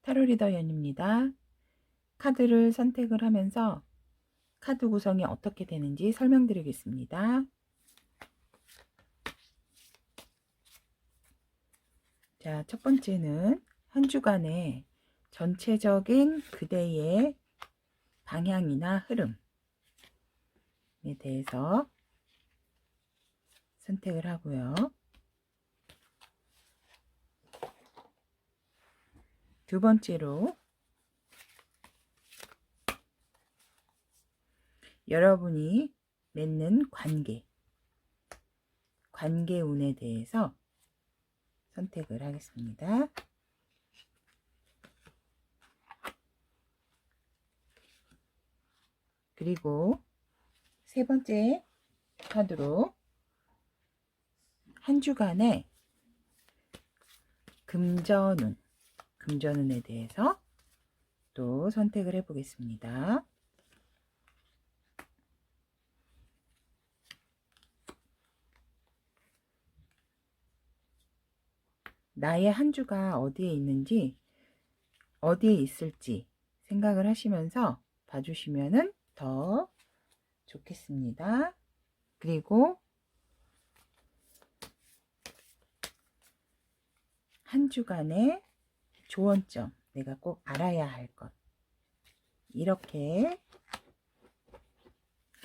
타로 리더 연입니다. 카드를 선택을 하면서 카드 구성이 어떻게 되는지 설명드리겠습니다. 자, 첫 번째는 한 주간의 전체적인 그대의 방향이나 흐름에 대해서 선택을 하고요. 두 번째로 여러분이 맺는 관계운에 대해서 선택을 하겠습니다. 그리고 세 번째 카드로 한 주간의 금전운에 대해서 또 선택을 해 보겠습니다. 나의 한 주가 어디에 있을지 생각을 하시면서 봐주시면은 더 좋겠습니다. 그리고 한 주간의 조언점, 내가 꼭 알아야 할 것, 이렇게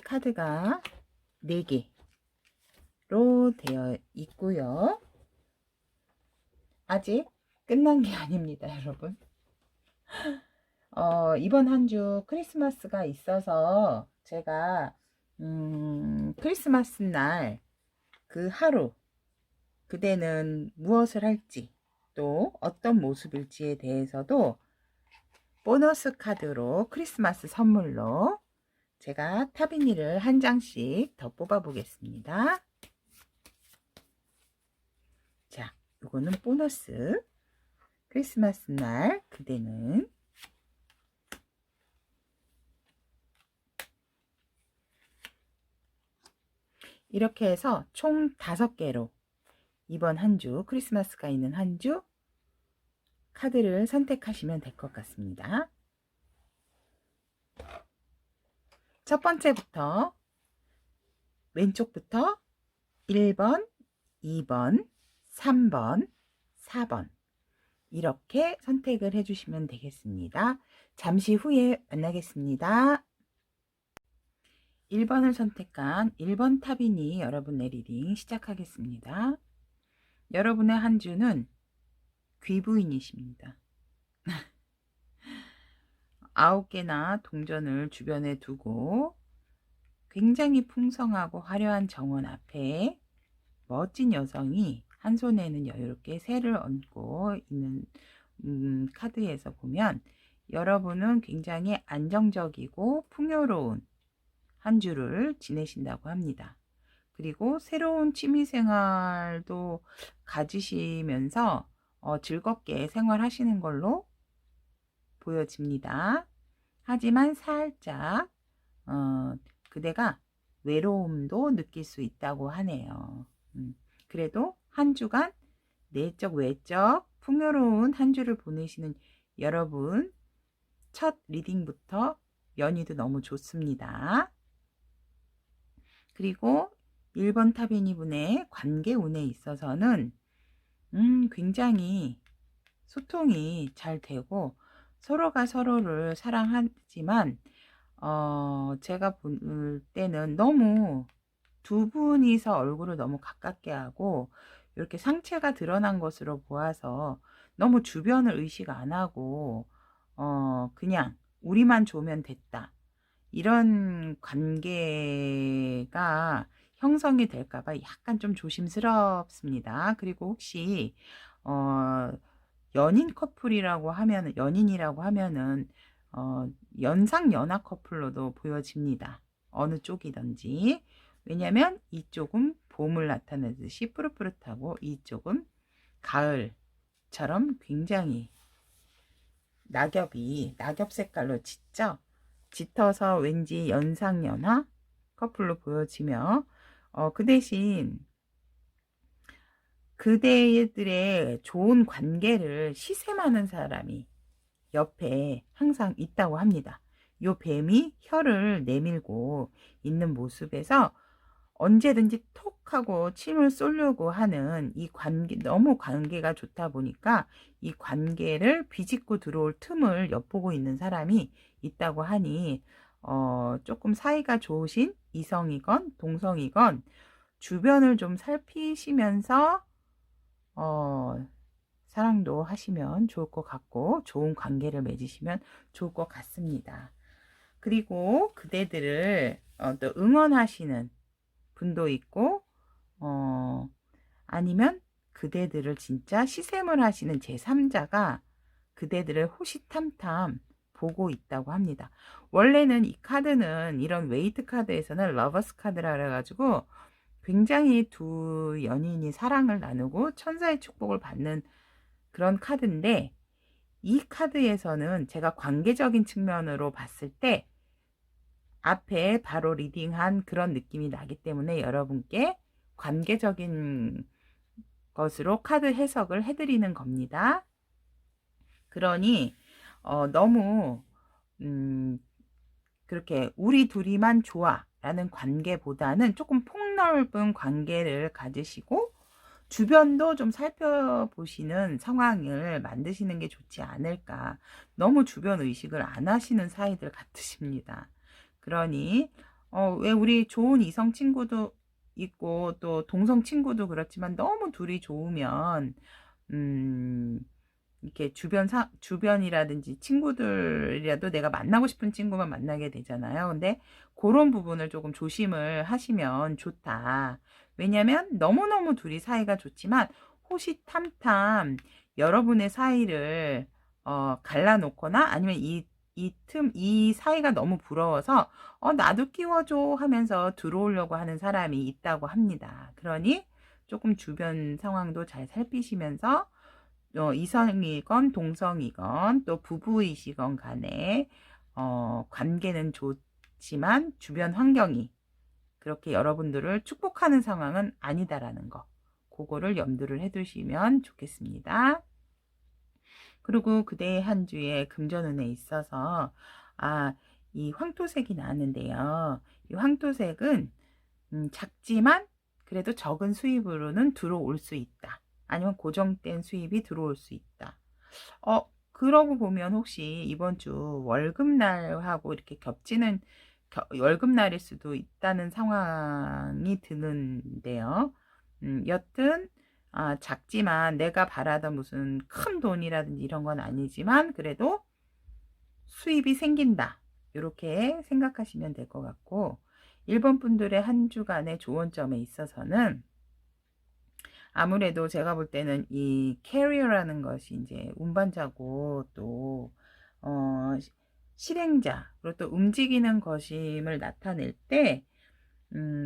카드가 4개로 되어 있고요. 아직 끝난 게 아닙니다, 여러분. 이번 한 주 크리스마스가 있어서 제가 크리스마스 날 그 하루 그대는 무엇을 할지 또 어떤 모습일지에 대해서도 보너스 카드로 크리스마스 선물로 제가 타비니를 한 장씩 더 뽑아 보겠습니다. 자, 이거는 보너스. 크리스마스 날 그대는 이렇게 해서 총 5개로 이번 한 주 크리스마스가 있는 한 주 카드를 선택하시면 될 것 같습니다. 첫 번째부터 왼쪽부터 1번, 2번, 3번, 4번 이렇게 선택을 해주시면 되겠습니다. 잠시 후에 만나겠습니다. 1번을 선택한 1번 타비니 여러분의 리딩 시작하겠습니다. 여러분의 한 주는 귀부인이십니다. 9개나 동전을 주변에 두고 굉장히 풍성하고 화려한 정원 앞에 멋진 여성이 한 손에는 여유롭게 새를 얹고 있는 카드에서 보면 여러분은 굉장히 안정적이고 풍요로운 한 주를 지내신다고 합니다. 그리고 새로운 취미생활도 가지시면서 즐겁게 생활하시는 걸로 보여집니다. 하지만 살짝 그대가 외로움도 느낄 수 있다고 하네요. 그래도 한 주간 내적 외적 풍요로운 한 주를 보내시는 여러분, 첫 리딩부터 연희도 너무 좋습니다. 그리고 1번 타비니 분의 관계운에 있어서는 굉장히 소통이 잘 되고 서로가 서로를 사랑하지만 제가 볼 때는 너무 두 분이서 얼굴을 너무 가깝게 하고 이렇게 상체가 드러난 것으로 보아서 너무 주변을 의식 안 하고 그냥 우리만 좋으면 됐다, 이런 관계가 형성이 될까봐 약간 좀 조심스럽습니다. 그리고 혹시 연인이라고 하면은 연상 연하 커플로도 보여집니다. 어느 쪽이든지. 왜냐면 이쪽은 봄을 나타내듯이 푸릇푸릇하고 이쪽은 가을처럼 굉장히 낙엽 색깔로 짙어서 왠지 연상연하 커플로 보여지며 그 대신 그대들의 좋은 관계를 시샘하는 사람이 옆에 항상 있다고 합니다. 요 뱀이 혀를 내밀고 있는 모습에서 언제든지 톡 하고 침을 쏘려고 하는 이 관계, 너무 관계가 좋다 보니까 이 관계를 비집고 들어올 틈을 엿보고 있는 사람이 있다고 하니 조금 사이가 좋으신 이성이건 동성이건 주변을 좀 살피시면서 사랑도 하시면 좋을 것 같고 좋은 관계를 맺으시면 좋을 것 같습니다. 그리고 그대들을 또 응원하시는 분도 있고 아니면 그대들을 진짜 시샘을 하시는 제3자가 그대들을 호시탐탐 보고 있다고 합니다. 원래는 이 카드는 이런 웨이트 카드에서는 러버스 카드라 그래가지고 굉장히 두 연인이 사랑을 나누고 천사의 축복을 받는 그런 카드인데 이 카드에서는 제가 관계적인 측면으로 봤을 때 앞에 바로 리딩한 그런 느낌이 나기 때문에 여러분께 관계적인 것으로 카드 해석을 해드리는 겁니다. 그러니 너무 그렇게 우리 둘이만 좋아 라는 관계보다는 조금 폭넓은 관계를 가지시고 주변도 좀 살펴보시는 상황을 만드시는 게 좋지 않을까. 너무 주변 의식을 안 하시는 사이들 같으십니다. 그러니 왜 우리 좋은 이성 친구도 있고 또 동성 친구도 그렇지만 너무 둘이 좋으면 이렇게 주변이라든지 친구들이라도 내가 만나고 싶은 친구만 만나게 되잖아요. 근데 그런 부분을 조금 조심을 하시면 좋다. 왜냐면 너무너무 둘이 사이가 좋지만 호시탐탐 여러분의 사이를 갈라놓거나 아니면 이 사이가 너무 부러워서 나도 끼워줘 하면서 들어오려고 하는 사람이 있다고 합니다. 그러니 조금 주변 상황도 잘 살피시면서 이성이건 동성이건 또 부부이시건 간에 관계는 좋지만 주변 환경이 그렇게 여러분들을 축복하는 상황은 아니다라는 거, 그거를 염두를 해두시면 좋겠습니다. 그리고 그대의 한 주에 금전운에 있어서 이 황토색이 나왔는데요. 이 황토색은 작지만 그래도 적은 수입으로는 들어올 수 있다. 아니면 고정된 수입이 들어올 수 있다. 그러고 보면 혹시 이번 주 월급날하고 이렇게 겹치는 월급날일 수도 있다는 상황이 드는데요. 여튼 작지만 내가 바라던 무슨 큰 돈이라든지 이런 건 아니지만 그래도 수입이 생긴다. 이렇게 생각하시면 될 것 같고 1번 분들의 한 주간의 조언점에 있어서는 아무래도 제가 볼 때는 이 캐리어라는 것이 이제 운반자고 또 실행자 그리고 또 움직이는 것임을 나타낼 때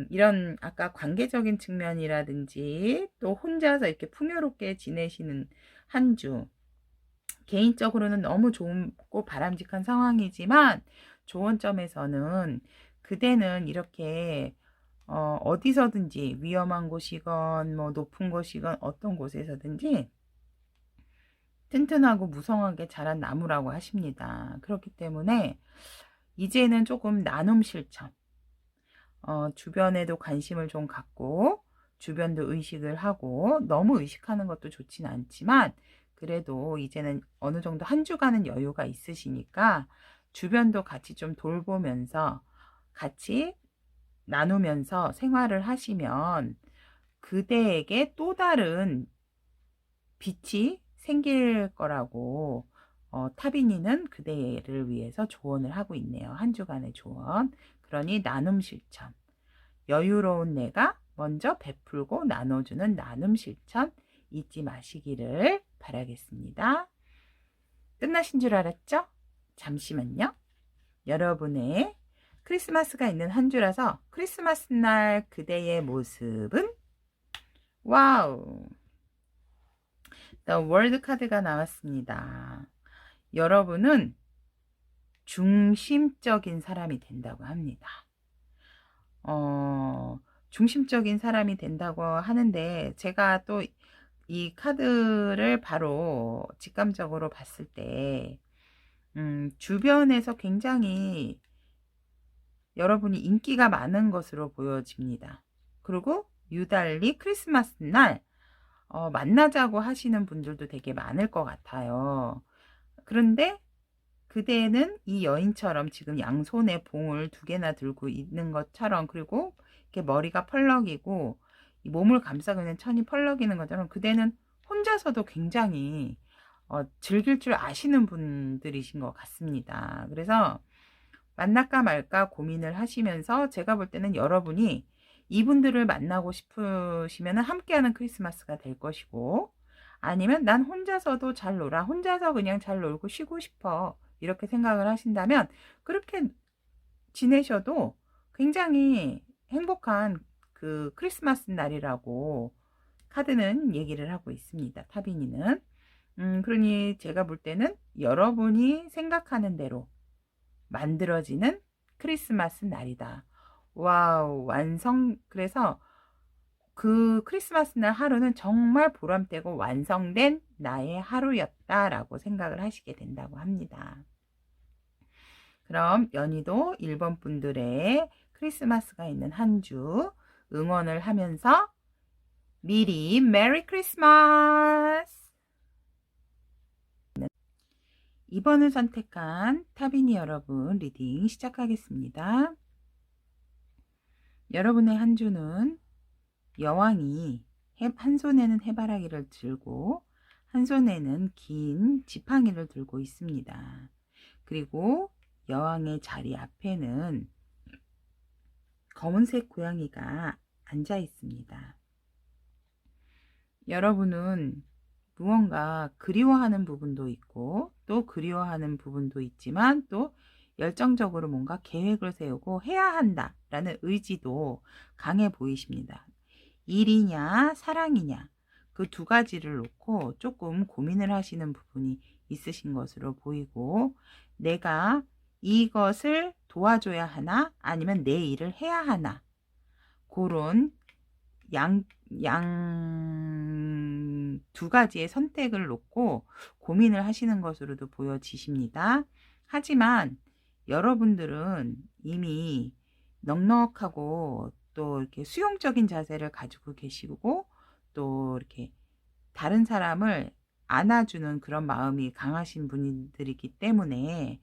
이런 아까 관계적인 측면이라든지 또 혼자서 이렇게 풍요롭게 지내시는 한 주 개인적으로는 너무 좋고 바람직한 상황이지만 조언점에서는 그대는 이렇게 어디서든지 위험한 곳이건 뭐 높은 곳이건 어떤 곳에서든지 튼튼하고 무성하게 자란 나무라고 하십니다. 그렇기 때문에 이제는 조금 나눔 실천 주변에도 관심을 좀 갖고 주변도 의식을 하고 너무 의식하는 것도 좋진 않지만 그래도 이제는 어느 정도 한 주간은 여유가 있으시니까 주변도 같이 좀 돌보면서 같이 나누면서 생활을 하시면 그대에게 또 다른 빛이 생길 거라고 타비니는 그대를 위해서 조언을 하고 있네요. 한 주간의 조언. 그러니 나눔 실천. 여유로운 내가 먼저 베풀고 나눠주는 나눔 실천 잊지 마시기를 바라겠습니다. 끝나신 줄 알았죠? 잠시만요. 여러분의 크리스마스가 있는 한 주라서 크리스마스 날 그대의 모습은 와우! The World 카드가 나왔습니다. 여러분은 중심적인 사람이 된다고 합니다. 중심적인 사람이 된다고 하는데 제가 또 이 카드를 바로 직감적으로 봤을 때 주변에서 굉장히 여러분이 인기가 많은 것으로 보여집니다. 그리고 유달리 크리스마스 날 만나자고 하시는 분들도 되게 많을 것 같아요. 그런데 그대는 이 여인처럼 지금 양손에 봉을 2개나 들고 있는 것처럼, 그리고 이렇게 머리가 펄럭이고 이 몸을 감싸고 있는 천이 펄럭이는 것처럼 그대는 혼자서도 굉장히 즐길 줄 아시는 분들이신 것 같습니다. 그래서 만날까 말까 고민을 하시면서 제가 볼 때는 여러분이 이분들을 만나고 싶으시면 함께하는 크리스마스가 될 것이고, 아니면 난 혼자서도 잘 놀아, 혼자서 그냥 잘 놀고 쉬고 싶어, 이렇게 생각을 하신다면 그렇게 지내셔도 굉장히 행복한 그 크리스마스 날이라고 카드는 얘기를 하고 있습니다. 타비니는. 그러니 제가 볼 때는 여러분이 생각하는 대로 만들어지는 크리스마스 날이다. 와우, 완성. 그래서 그 크리스마스 날 하루는 정말 보람되고 완성된 나의 하루였다라고 생각을 하시게 된다고 합니다. 그럼 연희도 1번 분들의 크리스마스가 있는 한 주 응원을 하면서 미리 메리 크리스마스! 2번을 선택한 타비니 여러분 리딩 시작하겠습니다. 여러분의 한 주는 여왕이 한 손에는 해바라기를 들고 한 손에는 긴 지팡이를 들고 있습니다. 그리고 여왕의 자리 앞에는 검은색 고양이가 앉아 있습니다. 여러분은 무언가 그리워하는 부분도 있고 또 그리워하는 부분도 있지만 또 열정적으로 뭔가 계획을 세우고 해야 한다라는 의지도 강해 보이십니다. 일이냐 사랑이냐 그 2가지를 놓고 조금 고민을 하시는 부분이 있으신 것으로 보이고, 내가 이것을 도와줘야 하나 아니면 내 일을 해야 하나, 그런 양 2가지의 선택을 놓고 고민을 하시는 것으로도 보여지십니다. 하지만 여러분들은 이미 넉넉하고 또 이렇게 수용적인 자세를 가지고 계시고 또 이렇게 다른 사람을 안아주는 그런 마음이 강하신 분들이기 때문에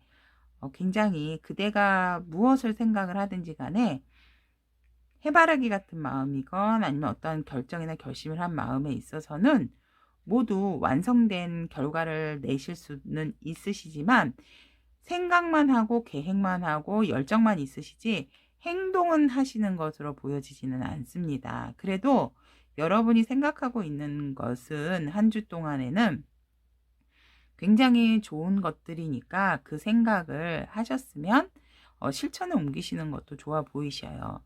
굉장히 그대가 무엇을 생각을 하든지 간에 해바라기 같은 마음이건 아니면 어떤 결정이나 결심을 한 마음에 있어서는 모두 완성된 결과를 내실 수는 있으시지만 생각만 하고 계획만 하고 열정만 있으시지 행동은 하시는 것으로 보여지지는 않습니다. 그래도 여러분이 생각하고 있는 것은 한 주 동안에는 굉장히 좋은 것들이니까 그 생각을 하셨으면 실천에 옮기시는 것도 좋아 보이셔요.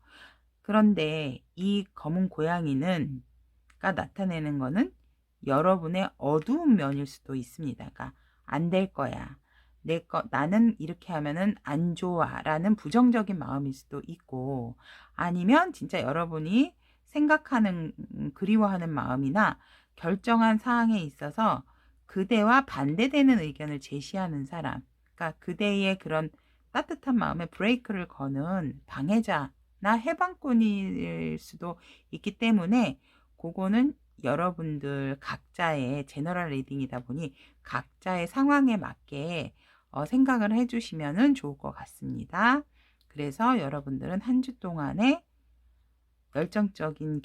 그런데 이 검은 고양이는 나타내는 거는 여러분의 어두운 면일 수도 있습니다. 그러니까 안 될 거야. 나는 이렇게 하면은 안 좋아 라는 부정적인 마음일 수도 있고, 아니면 진짜 여러분이 생각하는 그리워하는 마음이나 결정한 사항에 있어서 그대와 반대되는 의견을 제시하는 사람, 그러니까 그대의 그런 따뜻한 마음에 브레이크를 거는 방해자나 해방꾼일 수도 있기 때문에 그거는 여러분들 각자의 제너럴 리딩이다 보니 각자의 상황에 맞게 생각을 해주시면 좋을 것 같습니다. 그래서 여러분들은 한 주 동안에 열정적인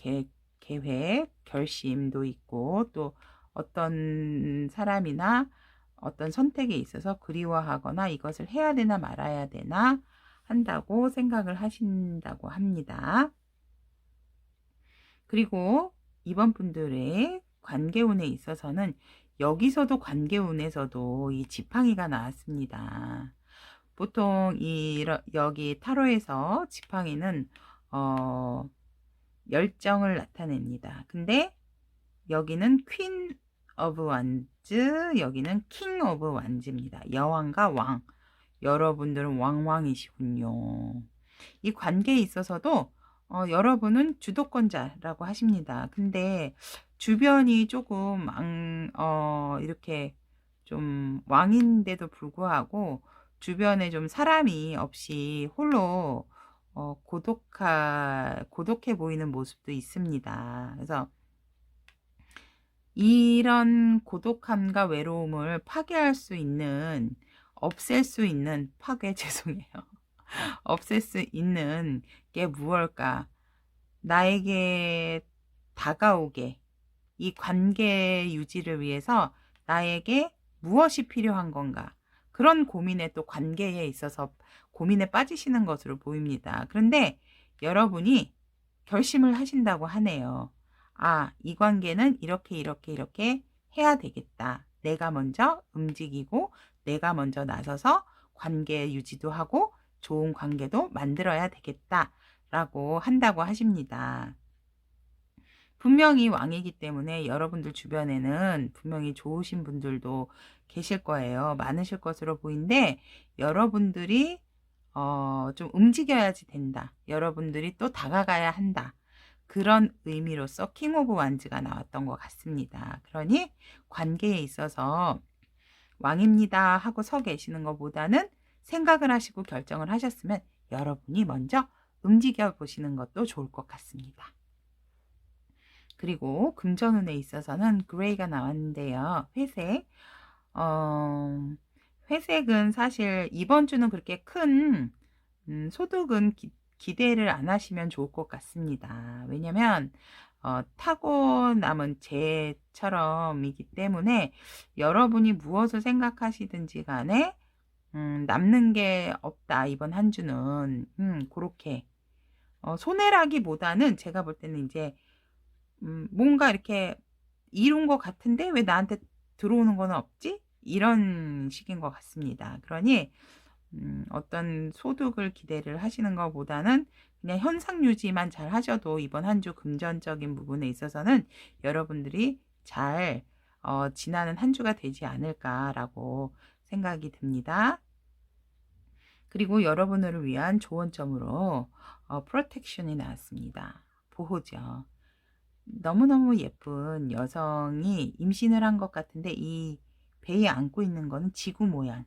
계획, 결심도 있고 또 어떤 사람이나 어떤 선택에 있어서 그리워하거나 이것을 해야 되나 말아야 되나 한다고 생각을 하신다고 합니다. 그리고 이번 분들의 관계운에 있어서는 여기서도 관계운에서도 이 지팡이가 나왔습니다. 보통 여기 타로에서 지팡이는 열정을 나타냅니다. 근데 여기는 퀸 오브 완즈, 여기는 킹 오브 완즈입니다. 여왕과 왕. 여러분들은 왕왕이시군요. 이 관계에 있어서도 여러분은 주도권자라고 하십니다. 근데 주변이 조금 이렇게 좀 왕인데도 불구하고 주변에 좀 사람이 없이 홀로 고독해 보이는 모습도 있습니다. 그래서 이런 고독함과 외로움을 파괴할 수 있는, 없앨 수 있는, 죄송해요. 없앨 수 있는 게 무엇일까? 나에게 다가오게, 이 관계 유지를 위해서 나에게 무엇이 필요한 건가? 그런 고민에, 또 관계에 있어서 고민에 빠지시는 것으로 보입니다. 그런데 여러분이 결심을 하신다고 하네요. 아, 이 관계는 이렇게 해야 되겠다. 내가 먼저 움직이고 내가 먼저 나서서 관계 유지도 하고 좋은 관계도 만들어야 되겠다 라고 한다고 하십니다. 분명히 왕이기 때문에 여러분들 주변에는 분명히 좋으신 분들도 계실 거예요. 많으실 것으로 보이는데, 여러분들이 좀 움직여야지 된다. 여러분들이 또 다가가야 한다. 그런 의미로서 킹 오브 완즈가 나왔던 것 같습니다. 그러니 관계에 있어서 왕입니다 하고 서 계시는 것보다는 생각을 하시고 결정을 하셨으면 여러분이 먼저 움직여 보시는 것도 좋을 것 같습니다. 그리고 금전운에 있어서는 그레이가 나왔는데요. 회색. 회색은 사실 이번 주는 그렇게 큰 소득은 기대를 안 하시면 좋을 것 같습니다. 왜냐면 타고남은 재처럼이기 때문에 여러분이 무엇을 생각하시든지 간에 남는 게 없다. 이번 한 주는 그렇게 손해라기보다는 제가 볼 때는 이제 뭔가 이렇게 이룬 것 같은데 왜 나한테 들어오는 건 없지? 이런 식인 것 같습니다. 그러니 어떤 소득을 기대를 하시는 것보다는 그냥 현상 유지만 잘 하셔도 이번 한 주 금전적인 부분에 있어서는 여러분들이 잘 지나는 한 주가 되지 않을까라고 생각이 듭니다. 그리고 여러분을 위한 조언점으로 프로텍션이 나왔습니다. 보호죠. 너무너무 예쁜 여성이 임신을 한 것 같은데 이 배에 안고 있는 거는 지구 모양이고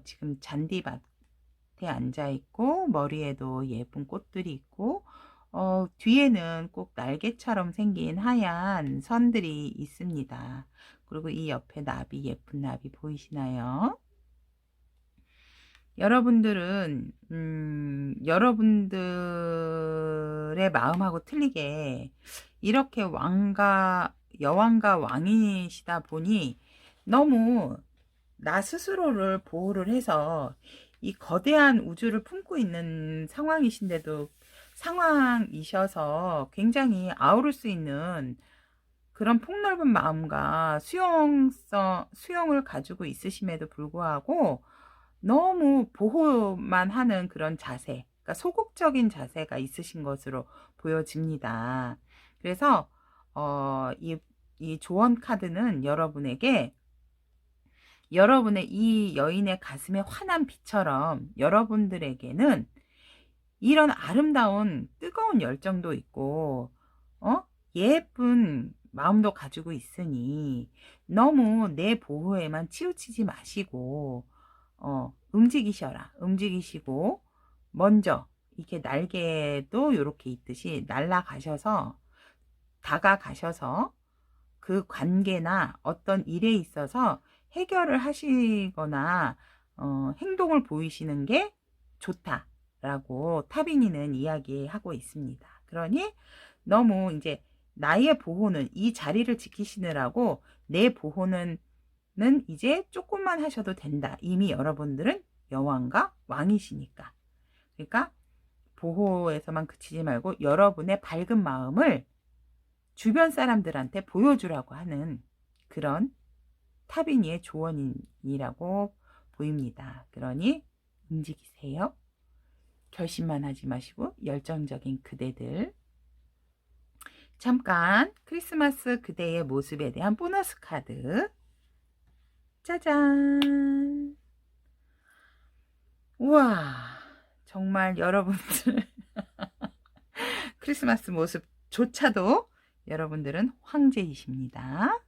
지금 잔디밭에 앉아 있고 머리에도 예쁜 꽃들이 있고 뒤에는 꼭 날개처럼 생긴 하얀 선들이 있습니다. 그리고 이 옆에 나비, 예쁜 나비 보이시나요? 여러분들은 여러분들의 마음하고 틀리게 이렇게 여왕과 왕이시다 보니 너무 나 스스로를 보호를 해서 이 거대한 우주를 품고 있는 상황이셔서 굉장히 아우를 수 있는 그런 폭넓은 마음과 수용을 가지고 있으심에도 불구하고 너무 보호만 하는 그런 자세, 그러니까 소극적인 자세가 있으신 것으로 보여집니다. 그래서 이 조언 카드는 여러분에게 여러분의 이 여인의 가슴에 환한 빛처럼 여러분들에게는 이런 아름다운 뜨거운 열정도 있고 예쁜 마음도 가지고 있으니 너무 내 보호에만 치우치지 마시고 움직이시고 먼저 이렇게 날개도 이렇게 있듯이 다가가셔서 그 관계나 어떤 일에 있어서 해결을 하시거나 행동을 보이시는 게 좋다라고 타비니는 이야기하고 있습니다. 그러니 너무 이제 나의 보호는 이 자리를 지키시느라고 내 보호는 이제 조금만 하셔도 된다. 이미 여러분들은 여왕과 왕이시니까. 그러니까 보호에서만 그치지 말고 여러분의 밝은 마음을 주변 사람들한테 보여주라고 하는 그런 타비니의 조언이라고 보입니다. 그러니 움직이세요. 결심만 하지 마시고 열정적인 그대들. 잠깐 크리스마스 그대의 모습에 대한 보너스 카드. 짜잔. 우와, 정말 여러분들 크리스마스 모습조차도 여러분들은 황제이십니다.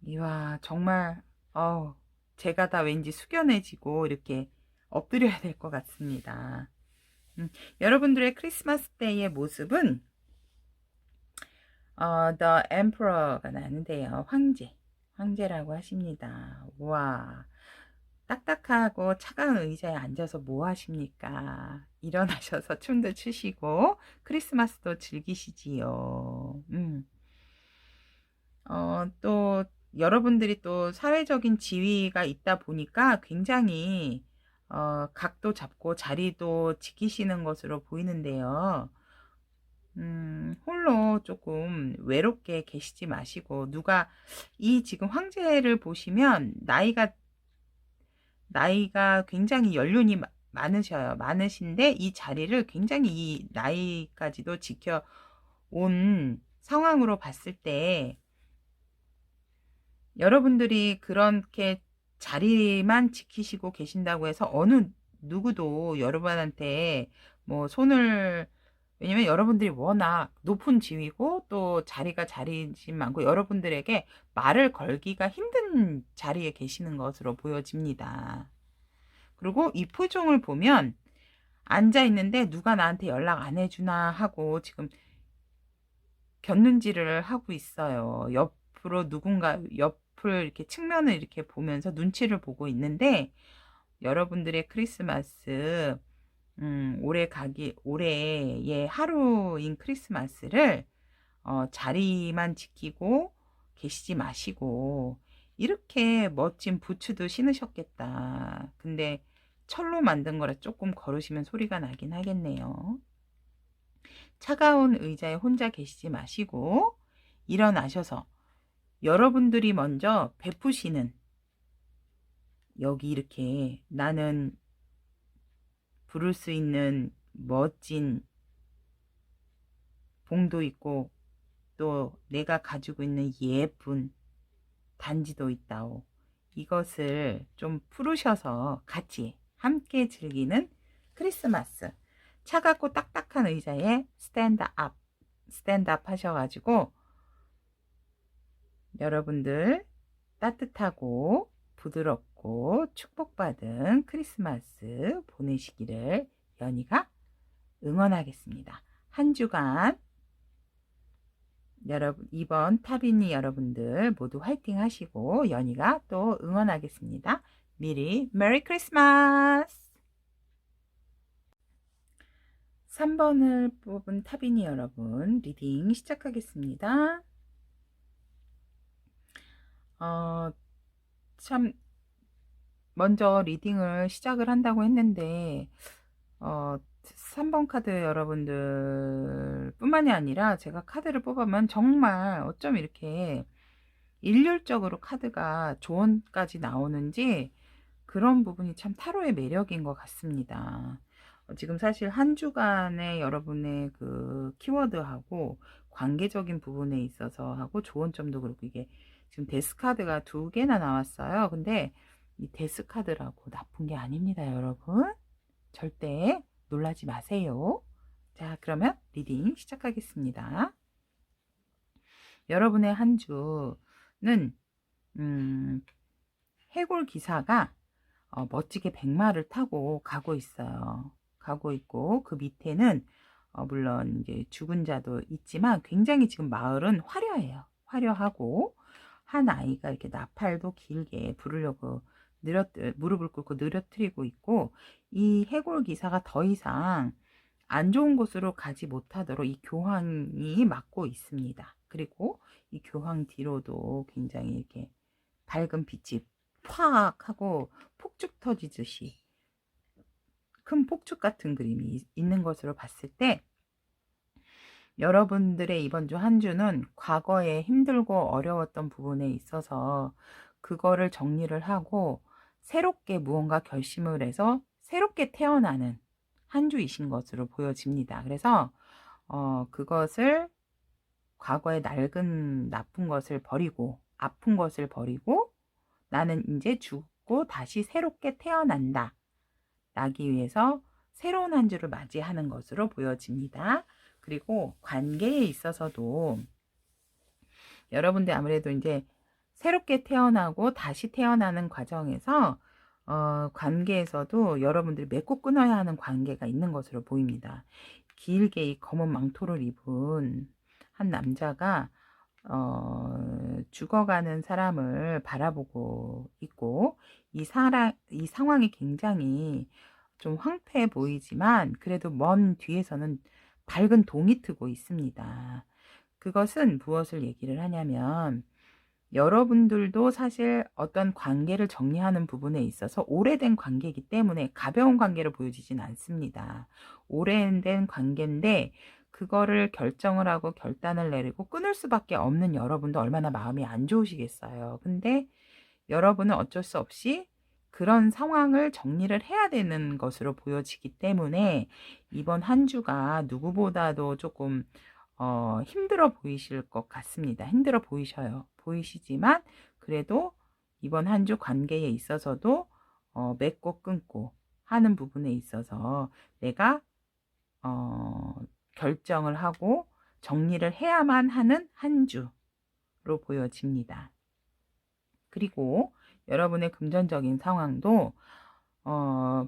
이와, 정말, 제가 다 왠지 숙연해지고 이렇게 엎드려야 될 것 같습니다. 여러분들의 크리스마스 데이의 모습은, The Emperor가 나는데요. 황제라고 하십니다. 우와. 딱딱하고 차가운 의자에 앉아서 뭐 하십니까? 일어나셔서 춤도 추시고 크리스마스도 즐기시지요. 또 여러분들이 또 사회적인 지위가 있다 보니까 굉장히 각도 잡고 자리도 지키시는 것으로 보이는데요. 홀로 조금 외롭게 계시지 마시고, 이 지금 황제를 보시면 나이가 굉장히 연륜이 많으신데, 이 자리를 굉장히 이 나이까지도 지켜온 상황으로 봤을 때, 여러분들이 그렇게 자리만 지키시고 계신다고 해서 어느 누구도 여러분한테 뭐 왜냐면 여러분들이 워낙 높은 지위고 또 자리심 많고 여러분들에게 말을 걸기가 힘든 자리에 계시는 것으로 보여집니다. 그리고 이 표정을 보면 앉아 있는데 누가 나한테 연락 안 해주나 하고 지금 곁눈질을 하고 있어요. 옆을 이렇게 측면을 이렇게 보면서 눈치를 보고 있는데, 여러분들의 크리스마스, 올해의 하루인 크리스마스를, 자리만 지키고 계시지 마시고, 이렇게 멋진 부츠도 신으셨겠다. 근데 철로 만든 거라 조금 걸으시면 소리가 나긴 하겠네요. 차가운 의자에 혼자 계시지 마시고 일어나셔서 여러분들이 먼저 베푸시는, 여기 이렇게 나는 부를 수 있는 멋진 봉도 있고 또 내가 가지고 있는 예쁜 단지도 있다오. 이것을 좀 풀으셔서 같이 함께 즐기는 크리스마스. 차갑고 딱딱한 의자에 스탠드업 하셔가지고 여러분들 따뜻하고 부드럽고 축복받은 크리스마스 보내시기를 연희가 응원하겠습니다. 한 주간 이번 타비니 여러분들 모두 화이팅 하시고 연희가 또 응원하겠습니다. 미리 메리 크리스마스! 3번을 뽑은 타비니 여러분 리딩 시작하겠습니다. 참 먼저 리딩을 시작을 한다고 했는데 3번 카드 여러분들 뿐만이 아니라 제가 카드를 뽑으면 정말 어쩜 이렇게 일률적으로 카드가 조언까지 나오는지, 그런 부분이 참 타로의 매력인 것 같습니다. 지금 사실 한 주간의 여러분의 그 키워드하고 관계적인 부분에 있어서 하고 조언점도 그렇고, 이게 지금 데스 카드가 2개나 나왔어요. 근데 이 데스 카드라고 나쁜 게 아닙니다, 여러분. 절대 놀라지 마세요. 자, 그러면 리딩 시작하겠습니다. 여러분의 한 주는 해골 기사가 멋지게 백마를 타고 가고 있어요. 가고 있고 그 밑에는 물론 이제 죽은 자도 있지만 굉장히 지금 마을은 화려해요. 화려하고 한 아이가 이렇게 나팔도 길게 부르려고 무릎을 꿇고 느려뜨리고 있고, 이 해골 기사가 더 이상 안 좋은 곳으로 가지 못하도록 이 교황이 막고 있습니다. 그리고 이 교황 뒤로도 굉장히 이렇게 밝은 빛이 팍 하고 폭죽 터지듯이 큰 폭죽 같은 그림이 있는 것으로 봤을 때, 여러분들의 이번 주 한 주는 과거에 힘들고 어려웠던 부분에 있어서 그거를 정리를 하고 새롭게 무언가 결심을 해서 새롭게 태어나는 한 주이신 것으로 보여집니다. 그래서 그것을 과거의 낡은 나쁜 것을 버리고 아픈 것을 버리고 나는 이제 죽고 다시 새롭게 태어난다 라기 위해서 새로운 한 주를 맞이하는 것으로 보여집니다. 그리고 관계에 있어서도 여러분들 아무래도 이제 새롭게 태어나고 다시 태어나는 과정에서 관계에서도 여러분들이 맺고 끊어야 하는 관계가 있는 것으로 보입니다. 길게 이 검은 망토를 입은 한 남자가 죽어가는 사람을 바라보고 있고, 이 상황이 굉장히 좀 황폐해 보이지만 그래도 먼 뒤에서는 밝은 동이 트고 있습니다. 그것은 무엇을 얘기를 하냐면, 여러분들도 사실 어떤 관계를 정리하는 부분에 있어서 오래된 관계이기 때문에 가벼운 관계로 보여지진 않습니다. 오래된 관계인데 그거를 결정을 하고 결단을 내리고 끊을 수밖에 없는 여러분도 얼마나 마음이 안 좋으시겠어요. 근데 여러분은 어쩔 수 없이 그런 상황을 정리를 해야 되는 것으로 보여지기 때문에 이번 한 주가 누구보다도 조금 힘들어 보이실 것 같습니다. 힘들어 보이시지만 그래도 이번 한 주 관계에 있어서도 맺고 끊고 하는 부분에 있어서 내가 결정을 하고 정리를 해야만 하는 한 주로 보여집니다. 그리고 여러분의 금전적인 상황도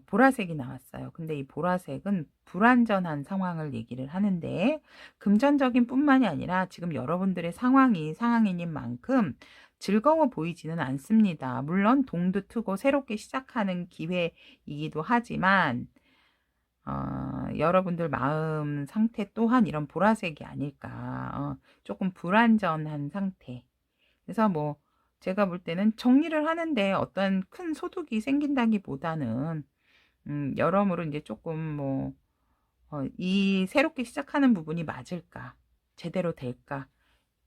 보라색이 나왔어요. 근데 이 보라색은 불완전한 상황을 얘기를 하는데, 금전적인 뿐만이 아니라 지금 여러분들의 상황이닌 만큼 즐거워 보이지는 않습니다. 물론 동도 트고 새롭게 시작하는 기회이기도 하지만 여러분들 마음 상태 또한 이런 보라색이 아닐까. 조금 불완전한 상태. 그래서 뭐 제가 볼 때는 정리를 하는데 어떤 큰 소득이 생긴다기보다는 여러모로 이제 조금 뭐 이 새롭게 시작하는 부분이 맞을까, 제대로 될까,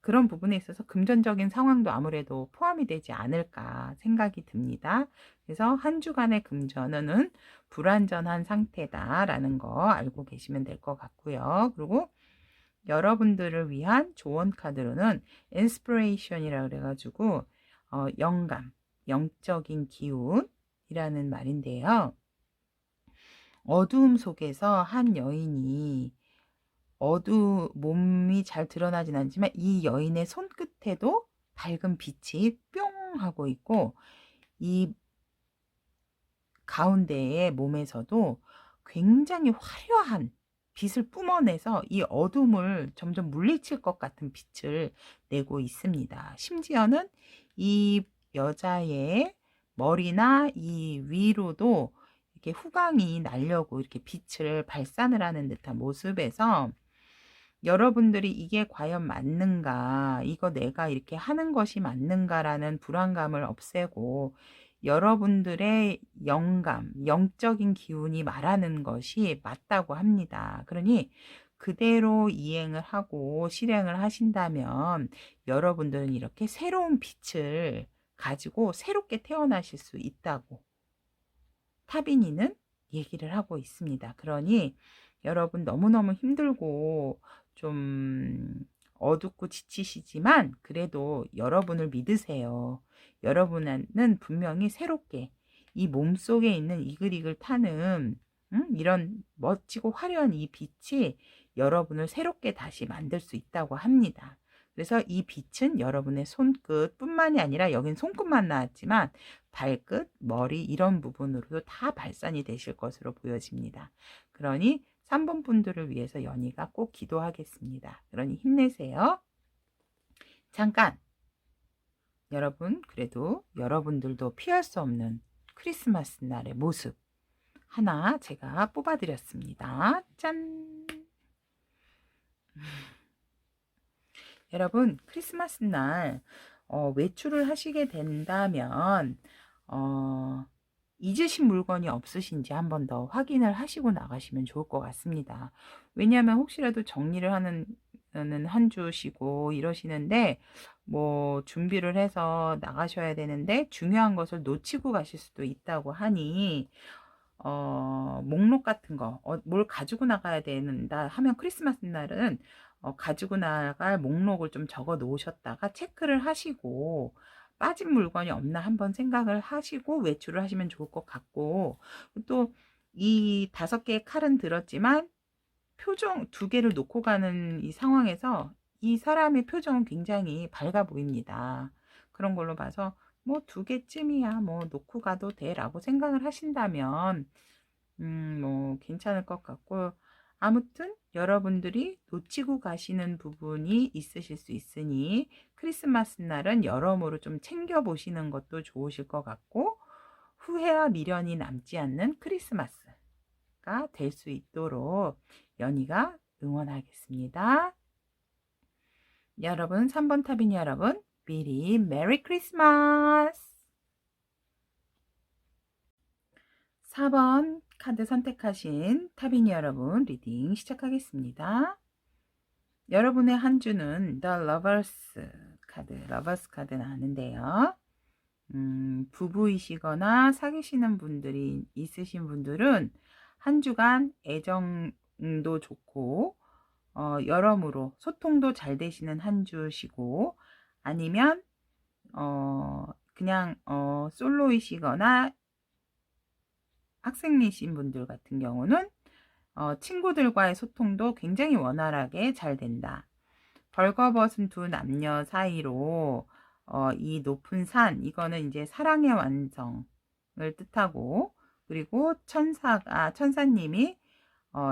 그런 부분에 있어서 금전적인 상황도 아무래도 포함이 되지 않을까 생각이 듭니다. 그래서 한 주간의 금전은 불완전한 상태다라는 거 알고 계시면 될 것 같고요. 그리고 여러분들을 위한 조언 카드로는 인스피레이션이라 그래가지고 영감, 영적인 기운이라는 말인데요. 어두움 속에서 한 여인이 몸이 잘 드러나진 않지만 이 여인의 손끝에도 밝은 빛이 뿅 하고 있고, 이 가운데의 몸에서도 굉장히 화려한 빛을 뿜어내서 이 어둠을 점점 물리칠 것 같은 빛을 내고 있습니다. 심지어는 이 여자의 머리나 이 위로도 이렇게 후광이 나려고 이렇게 빛을 발산을 하는 듯한 모습에서, 여러분들이 이게 과연 맞는가, 이거 내가 이렇게 하는 것이 맞는가라는 불안감을 없애고 여러분들의 영감, 영적인 기운이 말하는 것이 맞다고 합니다. 그러니 그대로 이행을 하고 실행을 하신다면 여러분들은 이렇게 새로운 빛을 가지고 새롭게 태어나실 수 있다고 타비니는 얘기를 하고 있습니다. 그러니 여러분 너무너무 힘들고 좀 어둡고 지치시지만 그래도 여러분을 믿으세요. 여러분은 분명히 새롭게 이 몸속에 있는 이글이글 타는 이런 멋지고 화려한 이 빛이 여러분을 새롭게 다시 만들 수 있다고 합니다. 그래서 이 빛은 여러분의 손끝 뿐만이 아니라, 여긴 손끝만 나왔지만 발끝, 머리 이런 부분으로도 다 발산이 되실 것으로 보여집니다. 그러니 3번 분들을 위해서 연희가 꼭 기도하겠습니다. 그러니 힘내세요. 잠깐, 여러분, 그래도 여러분들도 피할 수 없는 크리스마스 날의 모습 하나 제가 뽑아드렸습니다. 짠! 여러분, 크리스마스 날 외출을 하시게 된다면 잊으신 물건이 없으신지 한 번 더 확인을 하시고 나가시면 좋을 것 같습니다. 왜냐하면 혹시라도 정리를 하는 한 주시고 이러시는데 뭐 준비를 해서 나가셔야 되는데 중요한 것을 놓치고 가실 수도 있다고 하니 목록 같은 거, 뭘 가지고 나가야 된다 하면 크리스마스 날은 가지고 나갈 목록을 좀 적어 놓으셨다가 체크를 하시고 빠진 물건이 없나 한번 생각을 하시고 외출을 하시면 좋을 것 같고, 또 이 5개의 칼은 들었지만 표정 2개를 놓고 가는 이 상황에서 이 사람의 표정은 굉장히 밝아 보입니다. 그런 걸로 봐서 뭐 2개쯤이야 뭐 놓고 가도 돼 라고 생각을 하신다면 뭐 괜찮을 것 같고, 아무튼 여러분들이 놓치고 가시는 부분이 있으실 수 있으니 크리스마스 날은 여러모로 좀 챙겨 보시는 것도 좋으실 것 같고, 후회와 미련이 남지 않는 크리스마스가 될 수 있도록 연희가 응원하겠습니다. 여러분, 3번 타빈 여러분, 미리 메리 크리스마스! 4번 카드 선택하신 타빈 여러분, 리딩 시작하겠습니다. 여러분의 한 주는 The Lovers 카드 나왔는데요. 부부이시거나 사귀시는 분들이 있으신 분들은 한 주간 애정도 좋고 여러모로 소통도 잘 되시는 한 주시고, 아니면 그냥 솔로이시거나 학생이신 분들 같은 경우는 친구들과의 소통도 굉장히 원활하게 잘 된다. 벌거벗은 두 남녀 사이로 이 높은 산, 이거는 이제 사랑의 완성을 뜻하고, 그리고 천사님이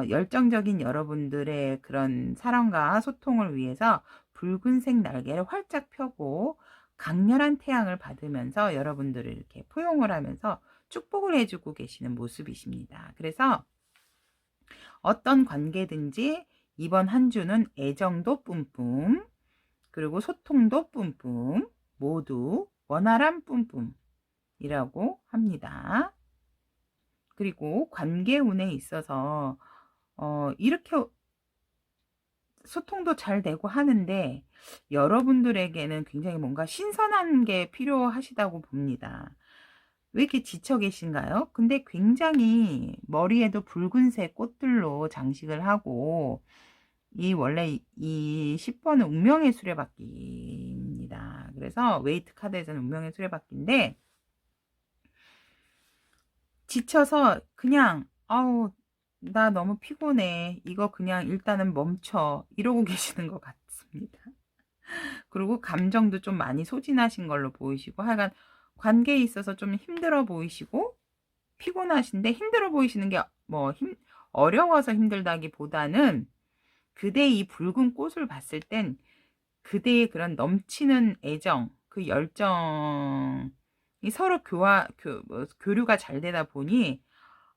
열정적인 여러분들의 그런 사랑과 소통을 위해서 붉은색 날개를 활짝 펴고 강렬한 태양을 받으면서 여러분들을 이렇게 포용을 하면서 축복을 해주고 계시는 모습이십니다. 그래서 어떤 관계든지 이번 한 주는 애정도 뿜뿜, 그리고 소통도 뿜뿜, 모두 원활한 뿜뿜이라고 합니다. 그리고 관계운에 있어서 이렇게 소통도 잘 되고 하는데 여러분들에게는 굉장히 뭔가 신선한 게 필요하시다고 봅니다. 왜 이렇게 지쳐 계신가요? 근데 굉장히 머리에도 붉은색 꽃들로 장식을 하고, 원래 이 10번은 운명의 수레바퀴입니다. 그래서 웨이트 카드에서는 운명의 수레바퀴인데, 지쳐서 그냥 나 너무 피곤해, 이거 그냥 일단은 멈춰, 이러고 계시는 것 같습니다. 그리고 감정도 좀 많이 소진하신 걸로 보이시고, 하여간 관계에 있어서 좀 힘들어 보이시고 피곤하신데, 힘들어 보이시는 게 뭐 어려워서 힘들다기보다는 그대의 이 붉은 꽃을 봤을 땐 그대의 그런 넘치는 애정, 그 열정이 서로 교류가 잘 되다 보니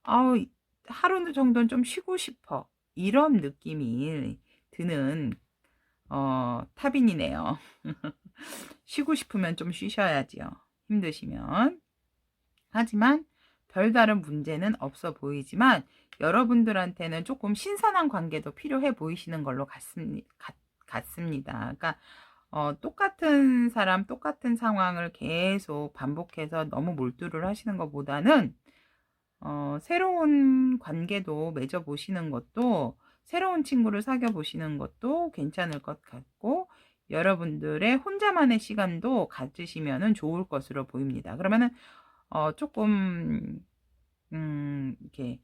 하루 정도는 좀 쉬고 싶어, 이런 느낌이 드는 타빈이네요. 쉬고 싶으면 좀 쉬셔야지요, 힘드시면. 하지만 별다른 문제는 없어 보이지만 여러분들한테는 조금 신선한 관계도 필요해 보이시는 걸로 같습니다. 그러니까 똑같은 사람, 똑같은 상황을 계속 반복해서 너무 몰두를 하시는 것보다는 새로운 관계도 맺어 보시는 것도, 새로운 친구를 사귀어 보시는 것도 괜찮을 것 같고, 여러분들의 혼자만의 시간도 가지시면 좋을 것으로 보입니다. 그러면은 조금 이렇게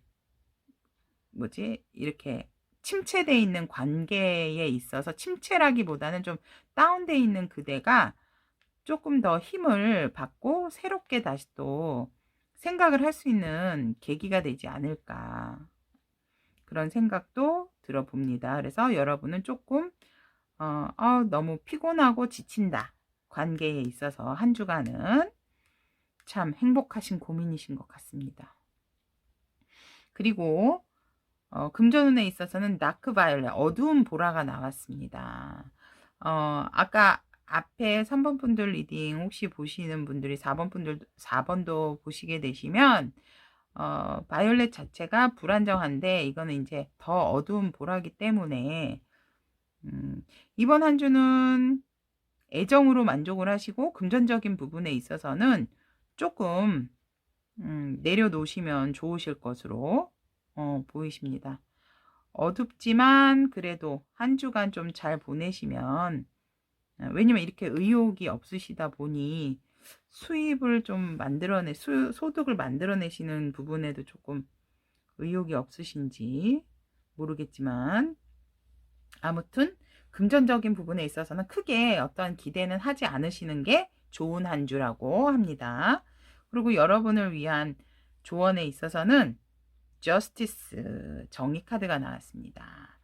이렇게 침체되어 있는 관계에 있어서, 침체라기보다는 좀 다운되어 있는 그대가 조금 더 힘을 받고 새롭게 다시 또 생각을 할 수 있는 계기가 되지 않을까, 그런 생각도 들어봅니다. 그래서 여러분은 조금 너무 피곤하고 지친다, 관계에 있어서 한 주간은 참 행복하신 고민이신 것 같습니다. 그리고 금전운에 있어서는 다크 바이올렛, 어두운 보라가 나왔습니다. 아까 앞에 3번 분들 리딩 혹시 보시는 분들이 4번도 보시게 되시면 바이올렛 자체가 불안정한데, 이거는 이제 더 어두운 보라기 때문에 이번 한 주는 애정으로 만족을 하시고 금전적인 부분에 있어서는 조금 내려놓으시면 좋으실 것으로 보이십니다. 어둡지만 그래도 한 주간 좀 잘 보내시면, 왜냐면 이렇게 의욕이 없으시다 보니 수입을 좀 소득을 만들어내시는 부분에도 조금 의욕이 없으신지 모르겠지만, 아무튼 금전적인 부분에 있어서는 크게 어떤 기대는 하지 않으시는 게 좋은 한 주라고 합니다. 그리고 여러분을 위한 조언에 있어서는 저스티스 정의 카드가 나왔습니다.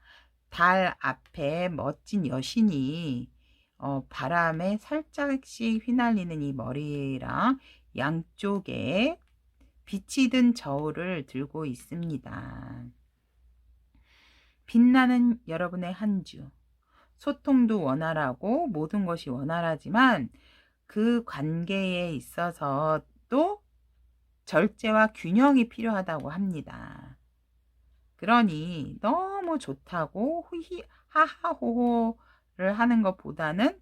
달 앞에 멋진 여신이 바람에 살짝씩 휘날리는 이 머리랑 양쪽에 빛이 든 저울을 들고 있습니다. 빛나는 여러분의 한 주. 소통도 원활하고 모든 것이 원활하지만 그 관계에 있어서도 절제와 균형이 필요하다고 합니다. 그러니 너무 좋다고 후히 하하호호를 하는 것보다는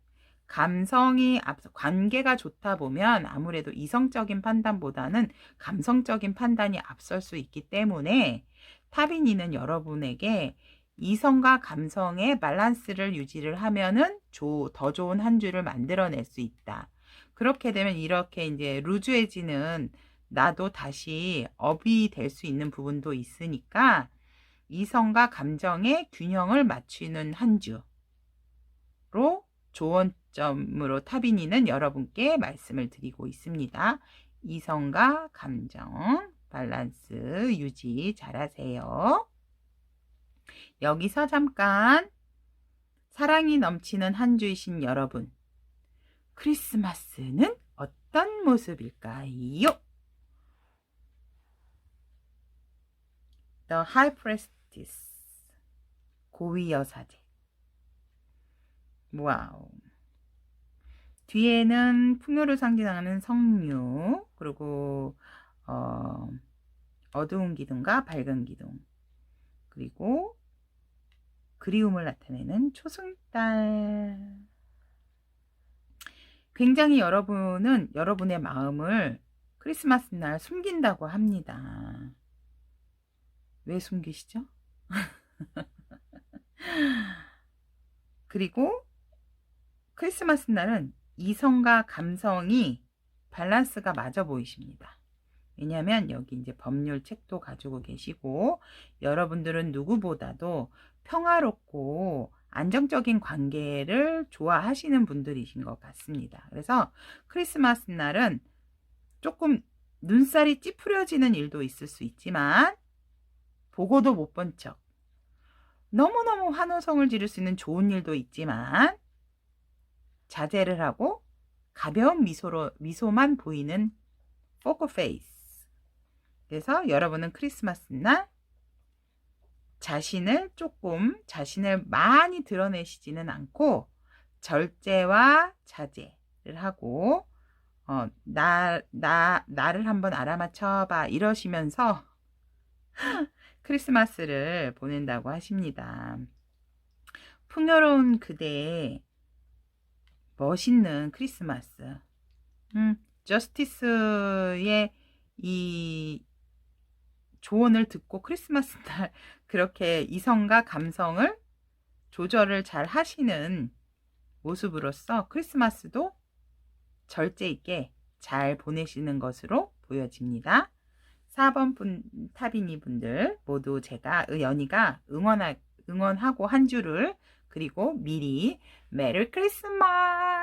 감성이 앞서 관계가 좋다 보면 아무래도 이성적인 판단보다는 감성적인 판단이 앞설 수 있기 때문에 타비니는 여러분에게 이성과 감성의 밸런스를 유지를 하면은 더 좋은 한 주를 만들어낼 수 있다. 그렇게 되면 이렇게 이제 루즈해지는 나도 다시 업이 될 수 있는 부분도 있으니까 이성과 감정의 균형을 맞추는 한 주로 조언점으로 타비니는 여러분께 말씀을 드리고 있습니다. 이성과 감정 밸런스 유지 잘하세요. 여기서 잠깐 사랑이 넘치는 한 주이신 여러분, 크리스마스는 어떤 모습일까요? The High Priestess, 고위 여사제. 와우. 뒤에는 풍요를 상징하는 성류, 그리고 어두운 기둥과 밝은 기둥, 그리고 그리움을 나타내는 초승달. 굉장히 여러분은 여러분의 마음을 크리스마스 날 숨긴다고 합니다. 왜 숨기시죠? 그리고 크리스마스 날은 이성과 감성이 밸런스가 맞아 보이십니다. 왜냐하면 여기 이제 법률 책도 가지고 계시고 여러분들은 누구보다도 평화롭고 안정적인 관계를 좋아하시는 분들이신 것 같습니다. 그래서 크리스마스 날은 조금 눈살이 찌푸려지는 일도 있을 수 있지만 보고도 못 본 척 너무너무 환호성을 지를 수 있는 좋은 일도 있지만 자제를 하고 가벼운 미소만 보이는 포커페이스. 그래서 여러분은 크리스마스 날 자신을 많이 드러내시지는 않고 절제와 자제를 하고 나를 한번 알아맞혀봐 이러시면서 크리스마스를 보낸다고 하십니다. 풍요로운 그대의 멋있는 크리스마스. 저스티스의 이 조언을 듣고 크리스마스 날 그렇게 이성과 감성을 조절을 잘 하시는 모습으로서 크리스마스도 절제 있게 잘 보내시는 것으로 보여집니다. 4번 타비니 분들 모두 연희가 응원하고 한 주를 그리고 미리 메리 크리스마스